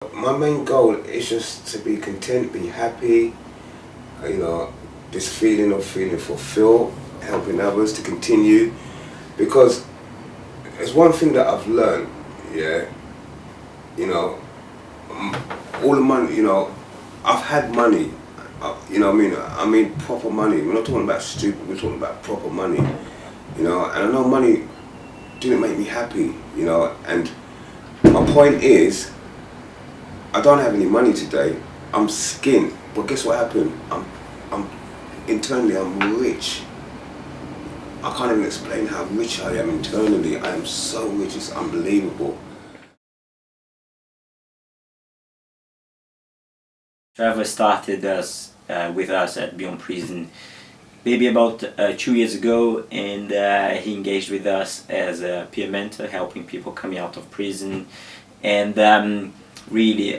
My main goal is just to be content, be happy, you know, this feeling of feeling fulfilled, helping others to continue. Because it's one thing that I've learned, yeah, you know, all the money, I've had money, I mean proper money. We're not talking about stupid, we're talking about proper money, and I know money didn't make me happy, and my point is, I don't have any money today. I'm skint, but guess what happened? I'm internally I'm rich. I can't even explain how rich I am internally. I am so rich, it's unbelievable. Trevor started with us at Beyond Prison maybe about 2 years ago, and he engaged with us as a peer mentor, helping people coming out of prison. And really,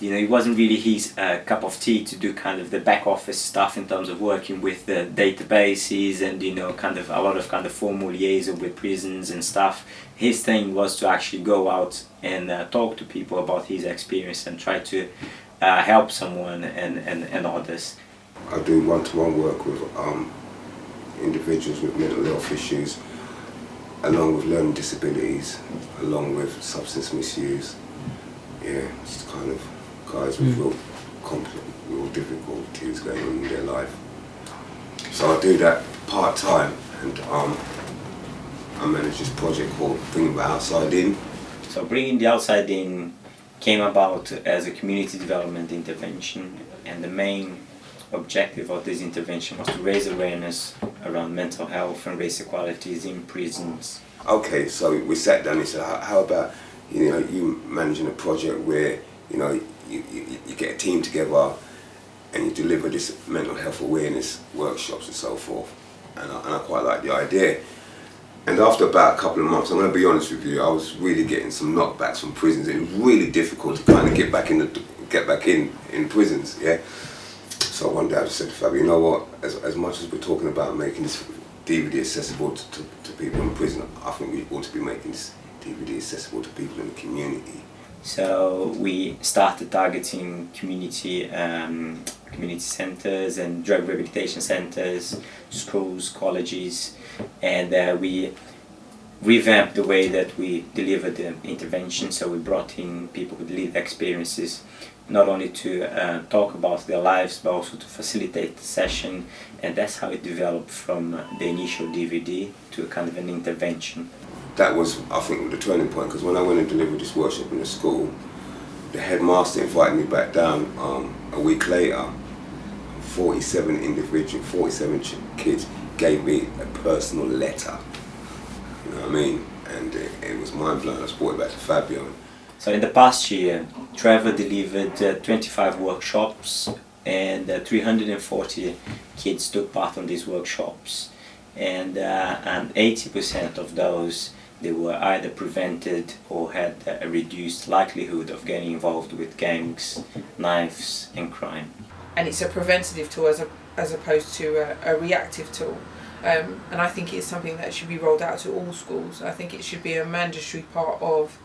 it wasn't really his cup of tea to do kind of the back office stuff in terms of working with the databases and kind of a lot of kind of formal liaison with prisons and stuff. His thing was to actually go out and talk to people about his experience and try to help someone and others. I do one-to-one work with individuals with mental health issues, along with learning disabilities, along with substance misuse. Yeah, it's kind of guys with real difficulties going on in their life. So I do that part-time, and I manage this project called Bringing the Outside In. So Bringing the Outside In came about as a community development intervention, and the main objective of this intervention was to raise awareness around mental health and race equalities in prisons. Okay, so we sat down and said, how about you managing a project where you get a team together and you deliver this mental health awareness workshops and so forth, and I quite like the idea. And after about a couple of months, I'm going to be honest with you, I was really getting some knockbacks from prisons. It was really difficult to kind of get back in prisons, yeah. So one day I just said to Fabio, you know what? As much as we're talking about making this DVD accessible to people in prison, I think we ought to be making this DVD accessible to people in the community. So we started targeting community centers and drug rehabilitation centers, schools, colleges, and we revamped the way that we delivered the intervention. So we brought in people with lived experiences, not only to talk about their lives, but also to facilitate the session, and that's how it developed from the initial DVD to a kind of an intervention. That was, I think, the turning point, because when I went and delivered this workshop in the school, the headmaster invited me back down a week later. 47 kids gave me a personal letter, you know what I mean? And it was mind-blowing. I brought it back to Fabio. So in the past year, Trevor delivered 25 workshops, and 340 kids took part in these workshops, and 80% of those, they were either prevented or had a reduced likelihood of getting involved with gangs, knives and crime. And it's a preventative tool as opposed to a reactive tool. And I think it's something that should be rolled out to all schools. I think it should be a mandatory part of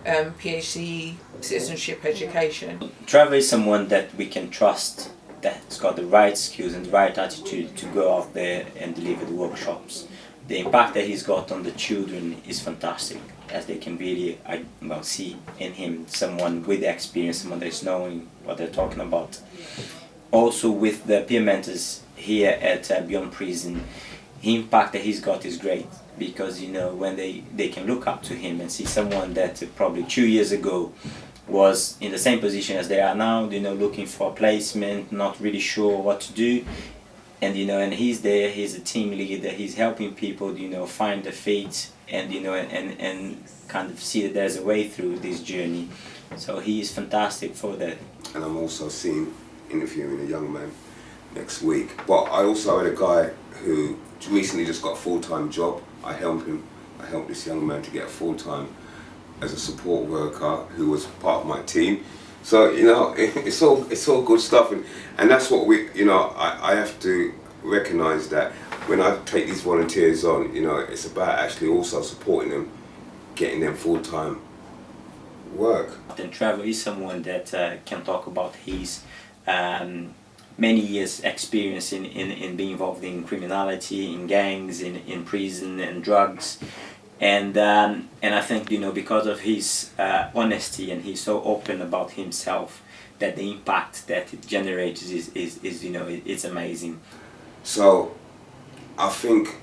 PhD citizenship education. Trevor is someone that we can trust, that's got the right skills and the right attitude to go out there and deliver the workshops. The impact that he's got on the children is fantastic, as they can really see in him someone with the experience, someone that is knowing what they're talking about. Also with the peer mentors here at Beyond Prison, the impact that he's got is great, because when they can look up to him and see someone that probably 2 years ago was in the same position as they are now, looking for a placement, not really sure what to do, and and he's there, he's a team leader, he's helping people find their feet and and kind of see that there's a way through this journey. So he is fantastic for that. And I'm also interviewing a young man next week. But I also had a guy who recently just got a full-time job. I helped this young man to get a full-time as a support worker who was part of my team. So it's all good stuff, and that's what I have to recognise that when I take these volunteers on, it's about actually also supporting them, getting them full-time work. And Trevor is someone that can talk about his many years experience in being involved in criminality, in gangs, in prison and drugs. And I think, you know, because of his honesty, and he's so open about himself, that the impact that it generates is you know, it's amazing. So I think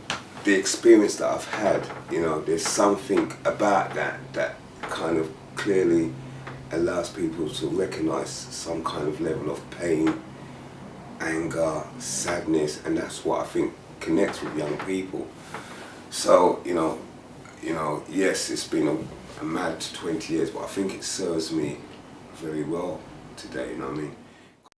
the experience that I've had, you know, there's something about that kind of clearly allows people to recognize some kind of level of pain, anger, sadness, and that's what I think connects with young people. So, you know, yes, it's been a mad 20 years, but I think it serves me very well today, you know what I mean?